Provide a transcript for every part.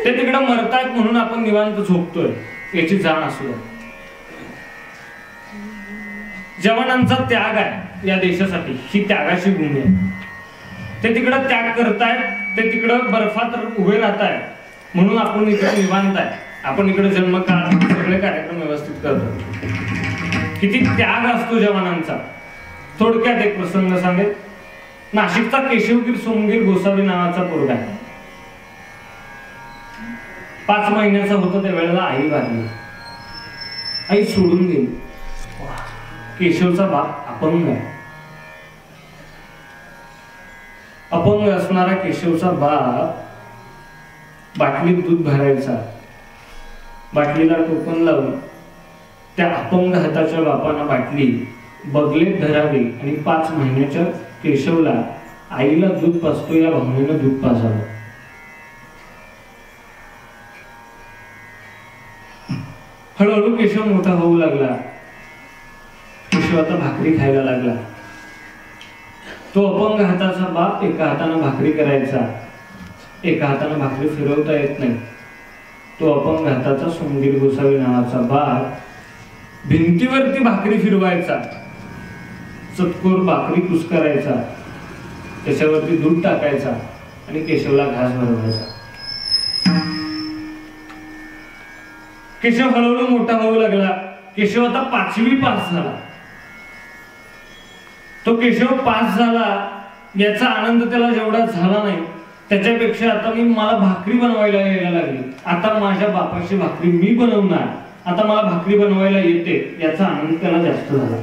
ते तिकडे मरतायत म्हणून आपण निवांत झोपतोय याची जाण असू. जवानांचा त्याग आहे या देशासाठी, ही त्यागाची भूमी आहे. ते तिकडं त्याग करतायत, ते तिकडं बर्फात उभे राहतायत म्हणून आपण इकडे निवांत आहे. आपण इकडे जन्मकाळ सगळे कार्यक्रम व्यवस्थित करतो. किती त्याग असतो जवानांचा. थोडक्यात एक प्रसंग सांगेल. नाशिकचा केशवगीर सोमगीर गोसावी नावाचा पोरगा आहे. 5 महिन्याचा होता त्या वेळेला आई वारली. आई सोडून गेली. केशवचा बाप अपंग आहे. अपंग असणारा केशवचा बाप बाटलीत दूध भरायचा. बाटलीला टोपण लावून त्या अपंग हाताच्या बापानं बाटली बगलेत धरावी आणि 5 महिन्याच्या केशवला आईला दूध पाजतो या भावनेनं दूध पाजावं. हळूहळू केशव मोठा होऊ लागला. केशव आता भाकरी खायला लागला. तो अपंग हाताचा बाप एका हाताने भाकरी करायचा, एका हाताने भाकरी फिरवता येत नाही. तो अपंग हाताचा सोमगीर गोसावी नावाचा बाप भिंतीवरती भाकरी फिरवायचा, चतकोर भाकरी कुस्करायचा, त्याच्यावरती दूध टाकायचा आणि केशवला घास भरवायचा. केशव हळूहळू मोठा होऊ लागला. केशव आता 5वी पास झाला. तो केशव पास झाला याचा आनंद त्याला जेवढा झाला नाही त्याच्यापेक्षा आता मला भाकरी बनवायला यायला लागली. आता माझ्या बापाची भाकरी मी बनवणार, आता मला भाकरी बनवायला येते याचा आनंद त्याला जास्त झाला.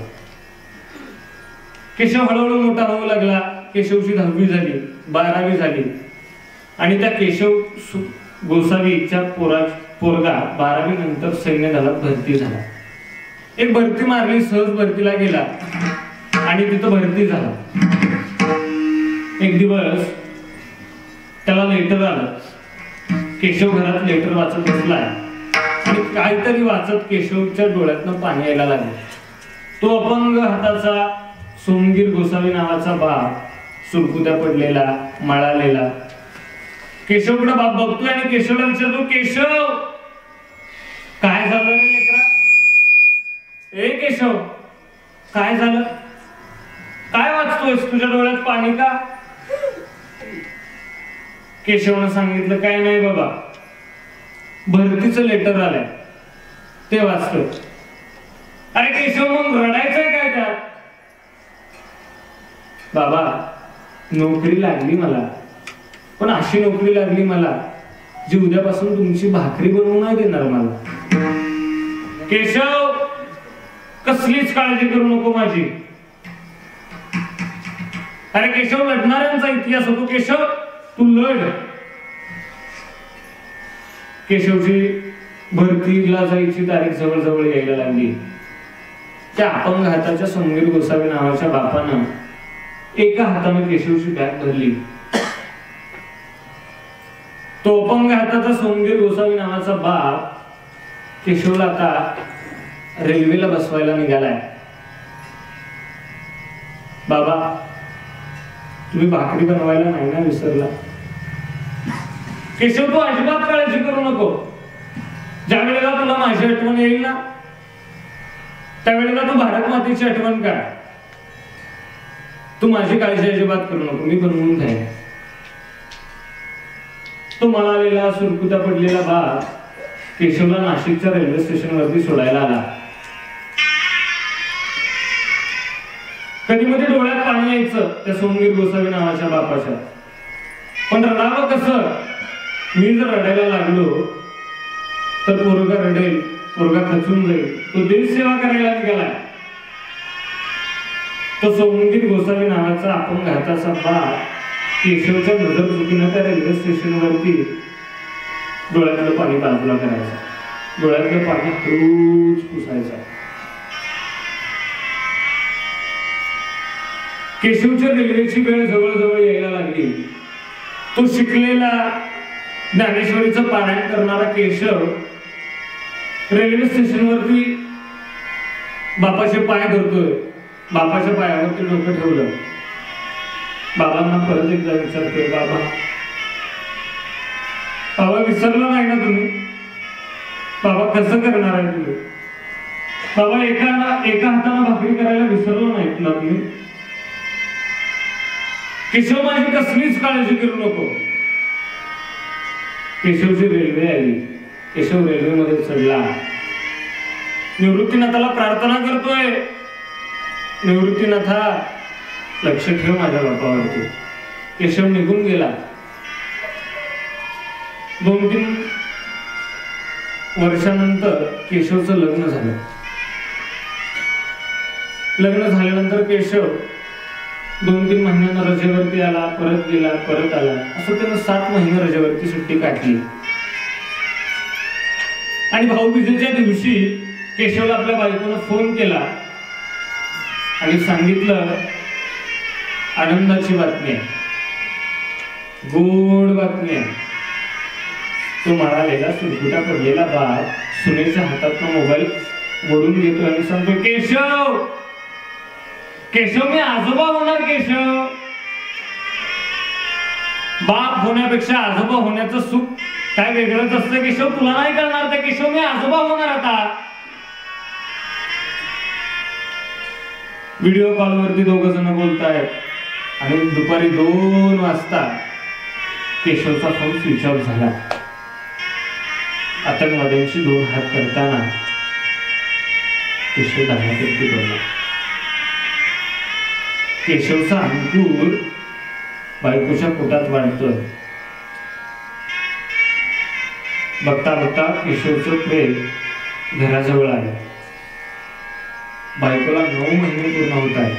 केशव हळूहळू मोठा होऊ लागला. केशवची 10वी झाली, 12वी झाली आणि त्या केशव गोसावीच्या पोरगा 12वी नंतर सैन्य दलात भरती झाला. एक भरती मारली, सहज भरतीला गेला आणि तिथं भरती झाला. एक दिवस त्याला लेटर आलं. केशव घरात लेटर वाचत बसलाय आणि काहीतरी वाचत केशवच्या डोळ्यातनं पाणी यायला लागलं. तो अपंग हाताचा सोमगीर गोसावी नावाचा बाप सुरकुत्या पडलेला, मळालेला. केशवकडे बाप बघतोय आणि केशवला विचारतो, केशव काय झालं रे लेकरा? ए केशव काय झालं? काय वाचतोयस? तुझ्या डोळ्यात पाणी का? केशवनं सांगितलं, काय नाही बाबा, भरतीचं लेटर आलंय ते वाचतोय. अरे केशव मग रडायचंय काय त्यात? बाबा नोकरी लागली मला, पण अशी नोकरी लागली मला जी उद्यापासून तुमची भाकरी बनवून नाही देणार मला. केशव कसलीच काळजी करू नको माझी. अरे केशव लढणाऱ्यांचा इतिहास होतो. केशव तू लढ. केशवची भरतीला जायची तारीख जवळ यायला लागली. त्या अपंग हाताच्या सोमगीर गोसावी नावाच्या बापानं एका हाताने केशवची बॅग भरली. तो अपंग हाताचा सोमगीर गोसावी नावाचा बाप केशवला आता रेल्वेला बसवायला निघालाय. बाबा तुम्ही भाकरी बनवायला नाही ना विसरला? केशव तू अजिबात काळजी करू नको. ज्या वेळेला तुला माझी आठवण येईल ना त्यावेळेला तू भारत मातेची आठवण काढ. तू माझी काळजी अजिबात करू नको, मी बनवून खाईन. तो मळालेला सुरकुत्या पडलेला बाप केशवला नाशिकच्या रेल्वे स्टेशनवरती सोडायला आला. कधी मध्ये डोळ्यात पाणी यायचं त्या सोमगीर गोसावी नावाच्या बापाच्या. पण रडावं कसं? मी जर रडायला लागलो तर पोरगा रडेल, पोरगा खचून जाईल. तो देश सेवा करायला निघालाय. तो सोमगीर गोसावी नावाचा अपंग हाताचा बाप केशवच्या नजर चुकीनं त्या रेल्वे स्टेशनवरती डोळ्यातलं पाणी बाजूला करायचं, डोळ्यातलं पाणी हळूच पुसायचं. केशवच्या रेल्वेची वेळ जवळ यायला लागली. तो शिकलेला ज्ञानेश्वरीचं पारायण करणारा केशव रेल्वे स्टेशनवरती बापाचे पाय धरतोय. बापाच्या पायावरती डोकं ठेवलं. बाबांना परत एकदा विचारतोय, बाबा बाबा विसरलं नाही ना तुम्ही? बाबा कसं करणार आहे तुम्ही? बाबा एका हाताने भाकरी करायला विसरलो नाहीत ना तुम्ही? केशव माझी कसलीच काळजी करू नको. केशवची रेल्वे आली. केशव रेल्वेमध्ये चढला. निवृत्तीनाथाला प्रार्थना करतोय, निवृत्तीनाथा लक्ष ठेव माझ्या बापावरती. केशव निघून गेला. 2-3 वर्षानंतर केशवचं लग्न झालं. लग्न झाल्यानंतर केशव 2-3 महिन्यांना रजेवरती आला, परत गेला, परत आला. असं त्यानं 7 महिने रजेवरती सुट्टी काढली. आणि भाऊबीजेच्या दिवशी केशवला आपल्या बायकोनं फोन केला आणि सांगितलं, आनंदाची बातमी आहे, गोड बातमी आहे. तो म्हणालेला सुरकुटा पडलेला बाप सुनेच्या हातातनं मोबाईल ओढून घेतो आणि सांगतो, केशव केशव मी आजोबा होणार. केशव, बाप होण्यापेक्षा आजोबा होण्याचं सुख काय वेगळंच असतं. केशव तुला नाही कळणार. तर केशव मी आजोबा होणार आता. व्हिडिओ कॉलवरती 2 जण बोलतायत आणि दुपारी 2 वाजता केशवचा फोन स्विच ऑफ झाला. आतंकवाद्यांशी 2 हात करताना केशव धागापट्टी पडला. केशवचा अंकुर बायकोच्या पोटात वाढतोय. बघता बघता केशवचं प्रेम घराजवळ आलं. बायकोला 9 महिने पूर्ण होत आहे.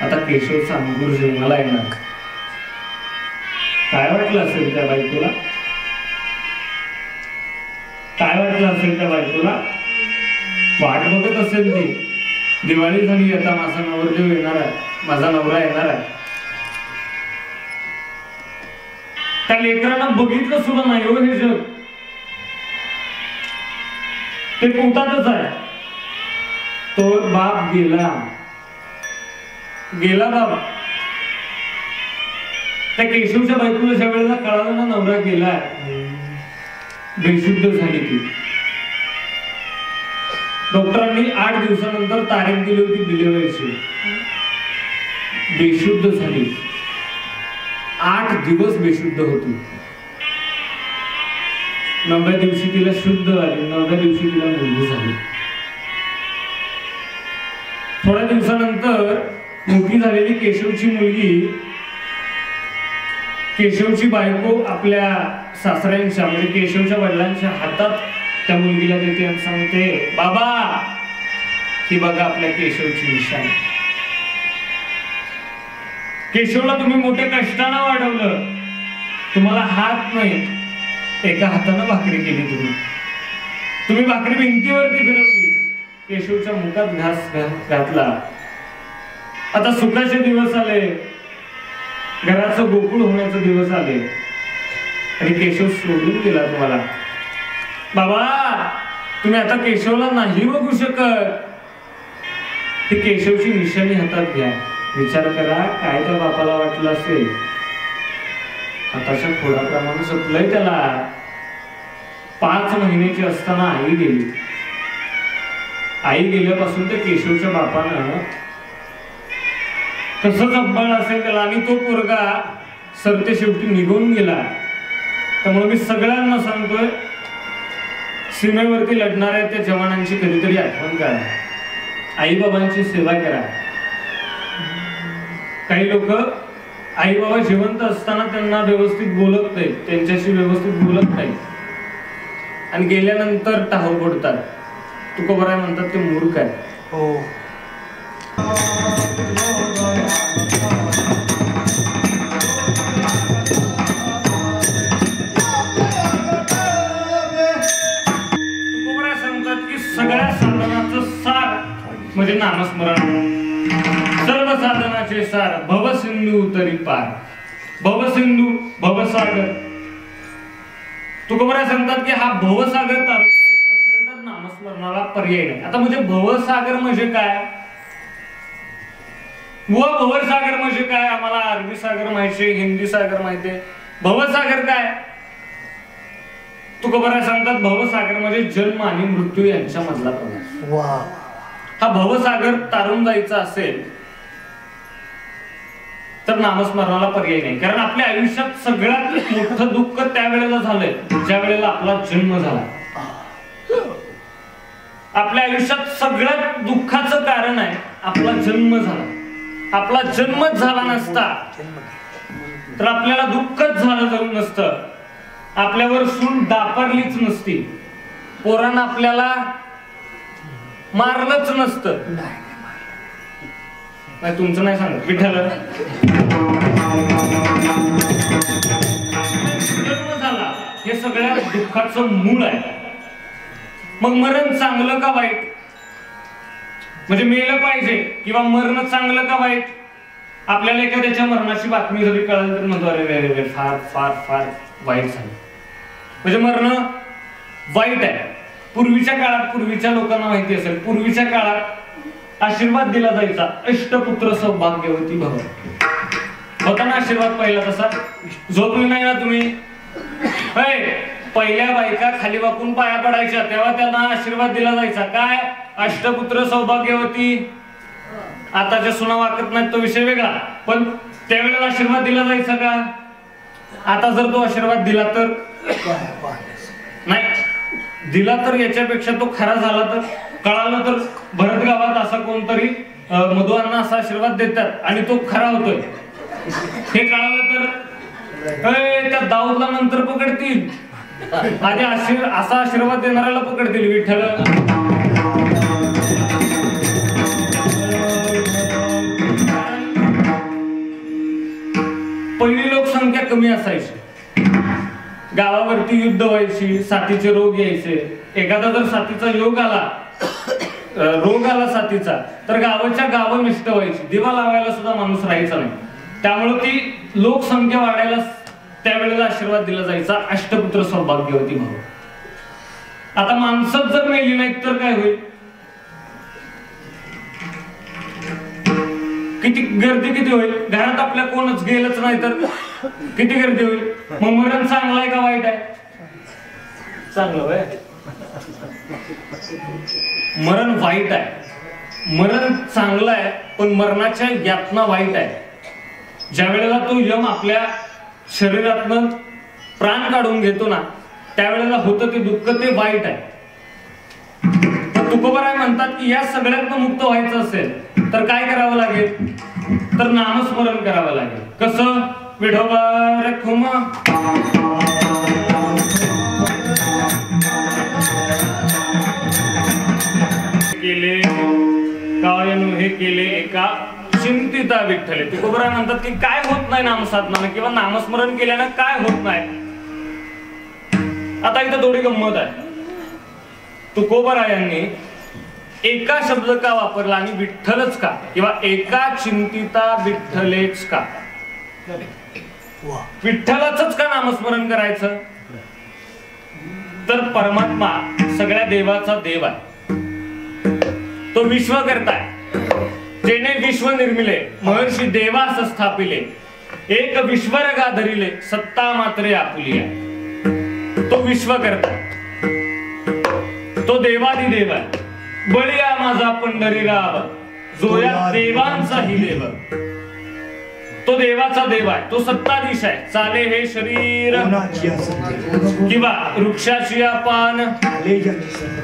आता केशवचा अंकुर जन्माला येणार. काय वाटलं असेल त्या बायकोला? काय वाटलं असेल त्या बायकोला? वाट बघत असेल ती. दिवाळी झाली, आता माझा नवरदेव येणार आहे, माझा नवरा येणार आहे. त्या लेकरांना बघितलं सुद्धा नाही हो हे जग. ते पोटातच आहे. तो बाप गेला बाप. त्या केशवच्या बायकोला ज्या वेळेला कळालं ना नवरा गेलाय, बेशुद्ध झाली ती. डॉक्टरांनी 8 दिवसानंतर तारीख दिली होती डिलिव्हरीची. बेशुद्ध झाली. 8 दिवस बेशुद्ध होती. 9व्या दिवशी तिला शुद्ध आली. 9व्या दिवशी तिला मुलगी झाली. थोड्या दिवसानंतर मोठी झालेली केशवची मुलगी, केशवची बायको आपल्या सासऱ्यांच्या म्हणजे केशवच्या वडिलांच्या हातात त्या मुलगीला देते आणि सांगते, बाबा ही बघा आपल्या केशवची निशाणी. केशवला तुम्ही मोठ्या कष्टानं वाढवलं. तुम्हाला हात नाही, एका हातानं भाकरी केली. तुम्ही भाकरी भिंतीवरती फिरवली, केशवच्या मुखात घास घातला. आता सुखाचे दिवस आले, घराचं गोकुळ होण्याचे दिवस आले आणि केशव सोडून गेला तुम्हाला. बाबा तुम्ही आता केशवला नाही बघू शकत. ही केशवची निशाणी हातात घ्या. विचार करा काय त्या बापाला वाटलं असेल. हाताच्या खोडाप्रमाणे जपलंय त्याला. 5 महिन्याची असताना आई गेली. आई गेल्यापासून तर केशवच्या बापानं कसं जपबाळ असेल त्याला. आणि तो पोरगा सरते शेवटी निघून गेला. त्यामुळे मी सगळ्यांना सांगतोय, सीमेवरती लढणाऱ्या त्या जवानांची कधीतरी आठवण करा. आई बाबांची सेवा करा. काही लोक आई बाबा जिवंत असताना त्यांना व्यवस्थित बोलत नाहीत, त्यांच्याशी व्यवस्थित बोलत नाहीत आणि गेल्यानंतर टाहू पडतात. तुकोबराय म्हणतात ते मूर्ख आहे. हो. तुकोबराय सांगतात की सगळ्या साधनाचं सार म्हणजे नामस्मरण. सर्व साधनाचे सार भवसिंधू उतरी पार. भवसिंधू भवसागर. तुकोबराय सांगतात की हा भवसागर तारणायचा असेल तर नामस्मरणाला पर्याय नाही. आता म्हणजे भवसागर म्हणजे काय व भवसागर म्हणजे काय? आम्हाला अरबी सागर माहिती, हिंदी सागर माहिती आहे. भवसागर काय? तुकोबराय सांगतात भवसागर म्हणजे जन्म आणि मृत्यू यांच्या मधला प्रवास. हा भवसागर तारून जायचा असेल तर नामस्मरणाला पर्याय नाही. कारण आपल्या आयुष्यात सगळ्यात मोठं दुःख त्यावेळेला झालंय ज्या वेळेला आपला जन्म झाला. आपल्या आयुष्यात सगळ्यात दुःखाचं कारण आहे आपला जन्म झाला. आपला जन्मच झाला नसता तर आपल्याला दुःखच झालं नसतं. आपल्यावर सून दापरलीच नसती. पोरांना आपल्याला मारलंच नसतं. नाही तुमचं नाही सांगत विठ्ठल. जन्म झाला हे सगळ्या दुःखाचं मूळ आहे. मग मरण चांगलं का वाईट? म्हणजे मेलं पाहिजे किंवा मरण चांगलं का वाईट? आपल्याला एखाद्याच्या मरणाची बातमी जरी कळाली तर म्हणतो अरे फार फार फार वाईट झालं. म्हणजे मरण वाईट आहे. पूर्वीच्या काळात पूर्वीच्या लोकांना माहिती असेल पूर्वीच्या काळात आशीर्वाद दिला जायचा अष्टपुत्र सौभाग्यवती भव. होता ना आशीर्वाद पहिला तसा? झोपले नाही ना तुम्ही? पहिल्या बायका खाली वाकून पाया पडायच्या तेव्हा त्यांना आशीर्वाद दिला जायचा काय? अष्टपुत्र सौभाग्यवती. आताच्या सुना वाकत नाहीत तो विषय वेगळा, पण त्यावेळेला आशीर्वाद दिला जायचा का? आता जर तो आशीर्वाद दिला तर नाही दिला तर याच्यापेक्षा तो खरा झाला तर कळालं तर भरत गावात असा कोणतरी मधुवांना असा आशीर्वाद देतात आणि तो खरा होतोय हे कळालं तर त्या दाऊदला नंतर पकडतील. आधी असा आशीर्वाद देणाऱ्याला पकडतील. विठ्ठल पहिली लोकसंख्या कमी असायची. गावावरती युद्ध व्हायची, साथीचे रोग यायचे. एखादा जर साथीचा योग आला रोग आला साथीचा तर गावाच्या गावं नष्ट व्हायची. दिवा लावायला सुद्धा माणूस राहायचा नाही. त्यामुळे ती लोकसंख्या वाढायला त्यावेळेला आशीर्वाद दिला जायचा अष्टपुत्र सौभाग्यवती भाव. आता माणसं जर मेली नाहीत तर काय होईल? किती गर्दी किती होईल? घरात आपल्या कोणच गेलंच नाही तर किती गर्दी होईल? मग मरण चांगलं आहे का वाईट आहे? चांगलं आहे. मरण वाईट आहे. मरण चांगलं आहे पण मरणाच्या यातना वाईट आहे. ज्या वेळेला तो यम आपल्या शरीरातनं प्राण काढून घेतो ना त्यावेळेला होतं ते दुःख ते वाईट आहे. तुकोबराय म्हणतात की या सगळ्यातनं मुक्त व्हायचं असेल तर काय करावं लागेल? तर नामस्मरण करावं लागेल. कसं? विठोबा रखुमा केले कायनु हे केले एका चिंतिता विठ्ठले. तुकोबराय म्हणतात की काय होत नाही नामसाधनानं किंवा नामस्मरण केल्यानं काय होत नाही. आता इथं थोडी गंमत आहे. तुकोबरायांनी एका शब्द का वापरला आणि विठ्ठलच का किंवा एका चिंतिता विठ्ठलेच का? विठ्ठलाच का नामस्मरण करायचं? तर परमात्मा सगळ्या देवाचा देव आहे. तो विश्वकर्ता आहे. जेने विश्व निर्मिले महर्षी देवास स्थापिले एक विश्वरगा धरिले सत्ता मात्रे आपुलिया. तो विश्वकर्ता तो देवादिदेव आहे. बळीया माझा पंढरीराव जो या देवांचाही देव. तो देवाचा देव आहे. तो सत्ताधीश आहे. चाले हे शरीर किंवा वृक्षाची पान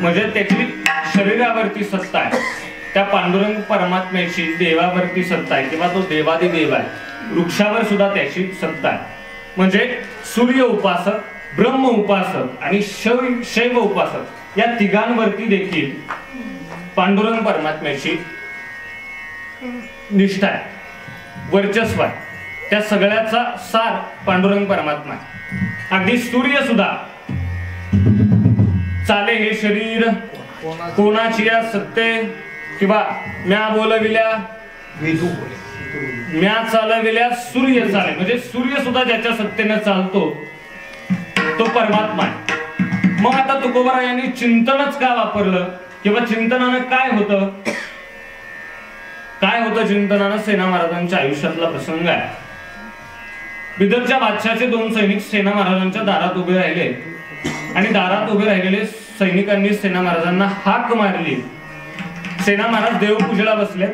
म्हणजे त्याची शरीरावरती सत्ता आहे. त्या पांडुरंग परमात्म्याची देवावरती सत्ता आहे किंवा तो देवादिदेव आहे. वृक्षावर सुद्धा त्याची सत्ता आहे. म्हणजे सूर्य उपासक, ब्रह्म उपासक आणि शैव उपासक या तिघांवरती देखील पांडुरंग परमात्म्याची निष्ठा आहे, वर्चस्व आहे. त्या सगळ्याचा सार पांडुरंग परमात्मा आहे. अगदी सूर्य सुद्धा चाले हे शरीर कोणाची या सत्ते किंवा म्या बोलविल्या म्या चालविल्या सूर्य चाले म्हणजे सूर्य सुद्धा ज्याच्या सत्तेने चालतो तो परमात्मा आहे. मग आता तुकोबराय यांनी चिंतनच का वापरलं किंवा चिंतनानं काय होतं? काय होतं चिंतनानं? सेना महाराजांच्या आयुष्यातला प्रसंग आहे. बिदरच्या बादशाहचे 2 सैनिक सेना महाराजांच्या दारात उभे राहिले आणि दारात उभे राहिलेले सैनिकांनी सेना महाराजांना हाक मारली. सेना महाराज देवपूजेला बसले.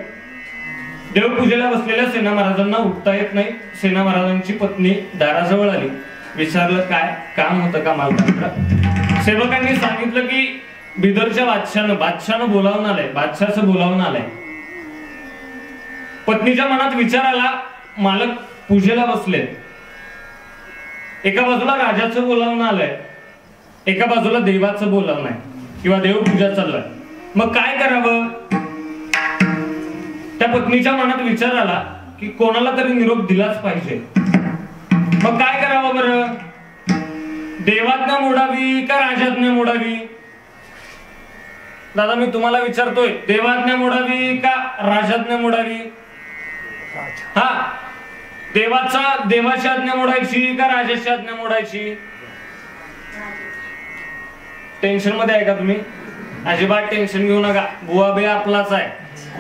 देवपूजेला बसलेल्या सेना महाराजांना उठता येत नाही. सेना महाराजांची पत्नी दाराजवळ आली. विचारलं काय काम होतं का मालकांकडे. सेवकांनी सांगितलं की बिदरच्या बादशाहनं बोलावून आलंय, बादशाहचं बोलावून आलंय. पत्नीच्या मनात विचार आला, मालक पूजेला बसले, एका बाजूला राजाचं बोलावणं आलंय, एका बाजूला देवाचं बोलावणं आहे किंवा देवपूजा चालू आहे, मग काय करावं. त्या पत्नीच्या मनात विचार आला की कोणाला तरी निरोप दिलाच पाहिजे. मग काय करावं बरं. देवाज्ञा मोडावी का राजाज्ञा मोडावी. दादा मी तुम्हाला विचारतोय, देवाज्ञा मोडावी का राजाज्ञा मोडावी. हा, देवाची आज्ञा मोडायची का राजाची आज्ञा मोडायची. टेन्शन मध्ये आहे का तुम्ही. अजिबात टेन्शन घेऊ नका. बुवा बे आपलाच आहे,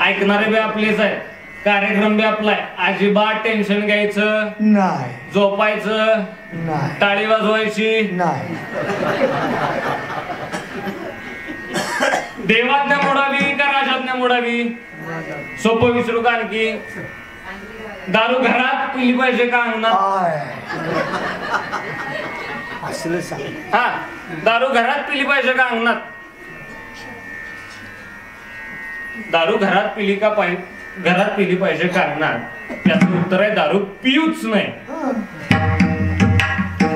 ऐकणारे बे आपलेच आहे, कार्यक्रम बी आपला आहे. अजिबात टेन्शन घ्यायचं नाही, झोपायचं नाही, टाळी वाजवायची नाही. देवाज्ञा मोडावी का राजाज्ञा मोडावी. सोपं विचारू का आणखी. दारू घरात पिली पाहिजे का अंगणात. हा, दारू घरात पिली पाहिजे का अंगणात. दारू घरात पिली का घरात पिली पाहिजे का अंगणात. त्याचं उत्तर आहे दारू पिऊच नाही.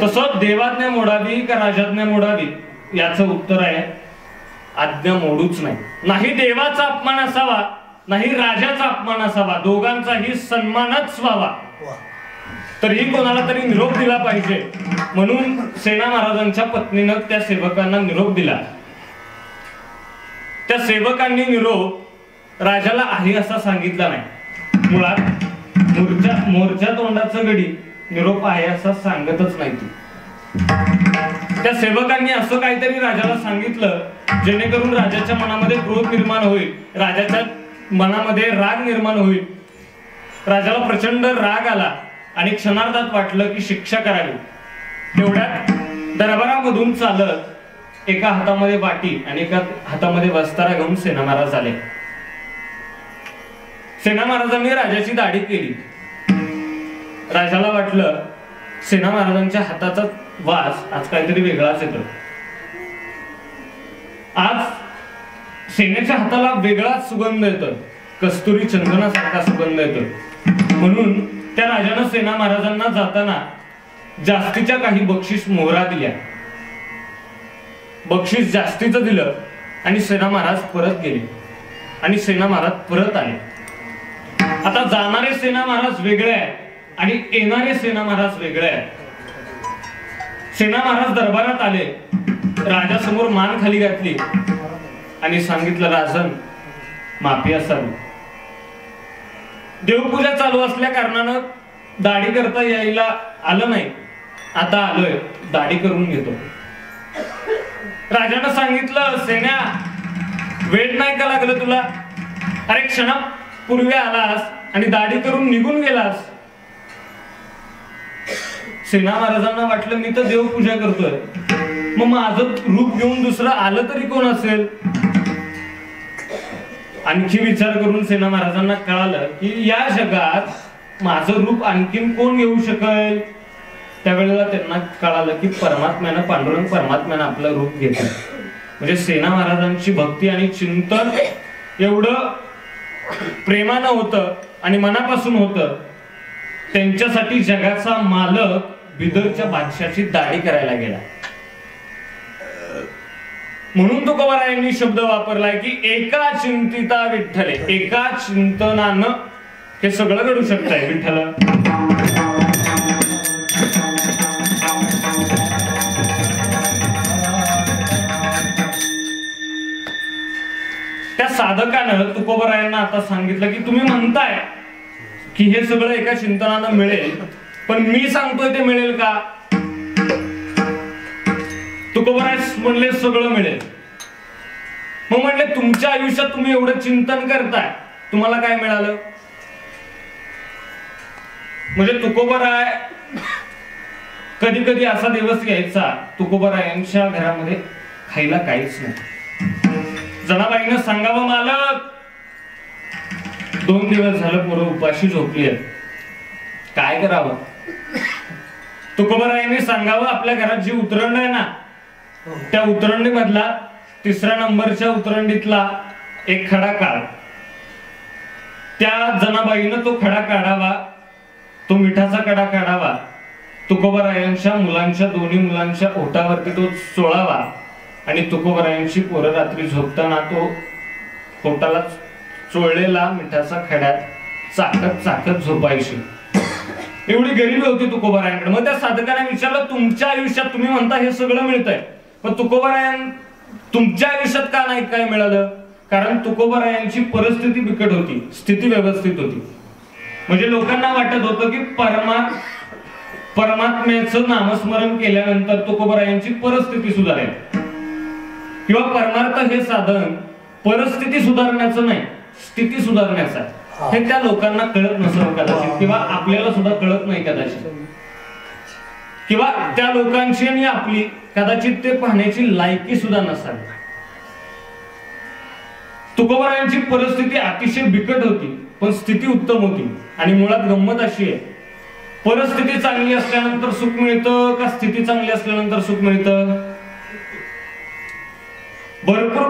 तसं देवाज्ञा मोडावी का राजाज्ञा मोडावी याचं उत्तर आहे आज्ञा मोडूच नाही. नाही देवाचा अपमान असावा, नाही राजाचा अपमान असावा, दोघांचाही सन्मानच व्हावा. तरीही कोणाला तरी निरोप दिला पाहिजे. म्हणून सेना महाराजांच्या पत्नीनं त्या सेवकांना निरोप दिला. त्या सेवकांनी निरोप राजाला आहे असा सांगितला नाही. मुळात मोर्चा तोंडाचं गडी निरोप आहे असा सांगतच नाही ती. त्या सेवकांनी असं काहीतरी राजाला सांगितलं जेणेकरून राजाच्या मनामध्ये क्रोध निर्माण होईल, राजाच्या मनामध्ये राग निर्माण होईल. राजाला प्रचंड राग आला आणि क्षणार्धात वाटलं की शिक्षा करावी. तेवढ्यात दरबारामधून चालत एका हातामध्ये बाटी आणि एका हातामध्ये वस्तारा घेऊन सेना महाराज आले. सेना महाराजांनी राजाची दाढी केली. राजाला वाटलं सेना महाराजांच्या हाताचा वास आज काहीतरी वेगळाच येतो. आज सेनेच्या हाताला वेगळाच सुगंध येतोय, कस्तुरी चंदनासारखा सुगंध येतोय. म्हणून त्या राजानं सेना महाराजांना जाताना जास्तीच्या काही बक्षीस मोहरा दिल्या. बक्षीस जास्तीचं दिलं आणि सेना महाराज परत गेले आणि सेना महाराज परत आले. आता जाणारे सेना महाराज वेगळे आहेत आणि येणारे सेना महाराज वेगळे आहेत. सेना महाराज दरबारात आले, राजासमोर मान खाली घातली आणि सांगितलं राजन माफी असावी. देवपूजा चालू असल्या कारणानं दाढी करता यायला आलं नाही. आता आलोय, दाढी करून घेतो. राजानं सांगितलं सेना वेळ नाही का लागलं तुला. अरे क्षणापूर्वी आलास आणि दाढी करून निघून गेलास. सेना महाराजांना वाटलं मी तर देवपूजा करतोय, मग माझं रूप घेऊन दुसरं आलं तरी कोण असेल. आणखी विचार करून सेना महाराजांना कळालं की या जगात माझं रूप आणखीन कोण घेऊ शकेल. त्यावेळेला त्यांना कळालं की परमात्म्यानं, पांडुरंग परमात्म्यानं आपलं रूप घेतलं. म्हणजे सेना महाराजांची भक्ती आणि चिंतन एवढं प्रेमानं होतं आणि मनापासून होतं. त्यांच्यासाठी जगाचा मालक बिदरच्या बादशाची दाढी करायला गेला. म्हणून तुकोबारायांनी शब्द वापरलाय की एका चिंतिता विठ्ठले. एका चिंतनानं हे सगळं घडू शकतंय. विठ्ठल त्या साधकानं तुकोबारायांना आता सांगितलं की तुम्ही म्हणताय की हे सगळं एका चिंतनानं मिळेल, पण मी सांगतोय ते मिळेल का. तुकोबाराय म्हणले सगळं मिळेल. मग म्हणले तुमच्या आयुष्यात तुम्ही एवढं चिंतन करताय, तुम्हाला काय मिळालं. म्हणजे तुकोबाराय कधी कधी असा दिवस यायचा तुकोबारायांच्या घरामध्ये खायला काहीच नाही. जनाबाईनं सांगावं, मालक 2 दिवस झालं पोरं उपाशी झोपली आहेत, काय करावं? तुकोबारायांनी सांगावं, आपल्या घरात जी उतरंड आहे ना, त्या उतरंडी मधला 3ऱ्या नंबरच्या उतरंडीतला एक खडा काढ. त्या जनाबाईनं तो खडा काढावा, तो मिठाचा कडा काढावा, तुकोबारायांच्या मुलांच्या, दोन्ही मुलांच्या ओठावरती तो चोळावा आणि तुकोबारायांची पोरं रात्री झोपताना तो पोटाला चोळलेला मिठाचा खड्यात चाकत चाकत झोपायची. एवढी गरिबी होती तुकोबारायांकडे. मग त्या साधकाने विचारलं, तुमच्या आयुष्यात तुम्ही म्हणता हे सगळं मिळतंय, पण तुकोबारायां तुमच्या आयुष्यात का नाही काय मिळालं? कारण तुकोबारायांची परिस्थिती बिकट होती, स्थिती व्यवस्थित होती. म्हणजे लोकांना वाटत होतं की परमात्म्याचं नामस्मरण केल्यानंतर तुकोबारायांची परिस्थिती सुधारेल, किंवा परमार्थ हे साधन परिस्थिती सुधारण्याचं नाही, स्थिती सुधारण्याचं आहे. हे त्या लोकांना कळत नसेल कदाचित, किंवा आपल्याला सुद्धा कळत नाही कदाचित, किंवा त्या लोकांची आणि आपली कदाचित ते पाहण्याची लायकी सुद्धा नसावी. तुकोबारायांची परिस्थिती अतिशय बिकट होती, पण स्थिती उत्तम होती. आणि मुळात गंमत अशी आहे, परिस्थिती चांगली असल्यानंतर सुख मिळतं का स्थिती चांगली असल्यानंतर सुख मिळतं? भरपूर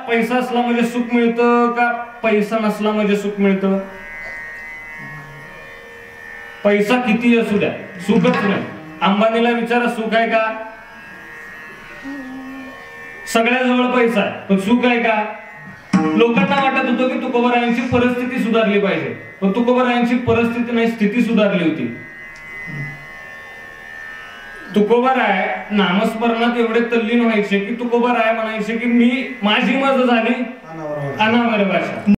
पैसा असला म्हणजे सुख मिळतं का पैसा नसला म्हणजे सुख मिळतं? पैसा किती असू द्या, सुखच नाही. अंबानीला विचारा, सुख आहे का? सगळ्याजवळ पैसा आहे, पण सुख आहे का? लोकांना वाटत होतं की तुकोबारायांची परिस्थिती सुधारली पाहिजे, पण तुकोबारायांची परिस्थिती नाही, स्थिती सुधारली होती. तुकोबाराय नामस्मरणात एवढे तल्लीन व्हायचे की तुकोबाराय म्हणायचे की माझी मज झाली अनावर भाषा.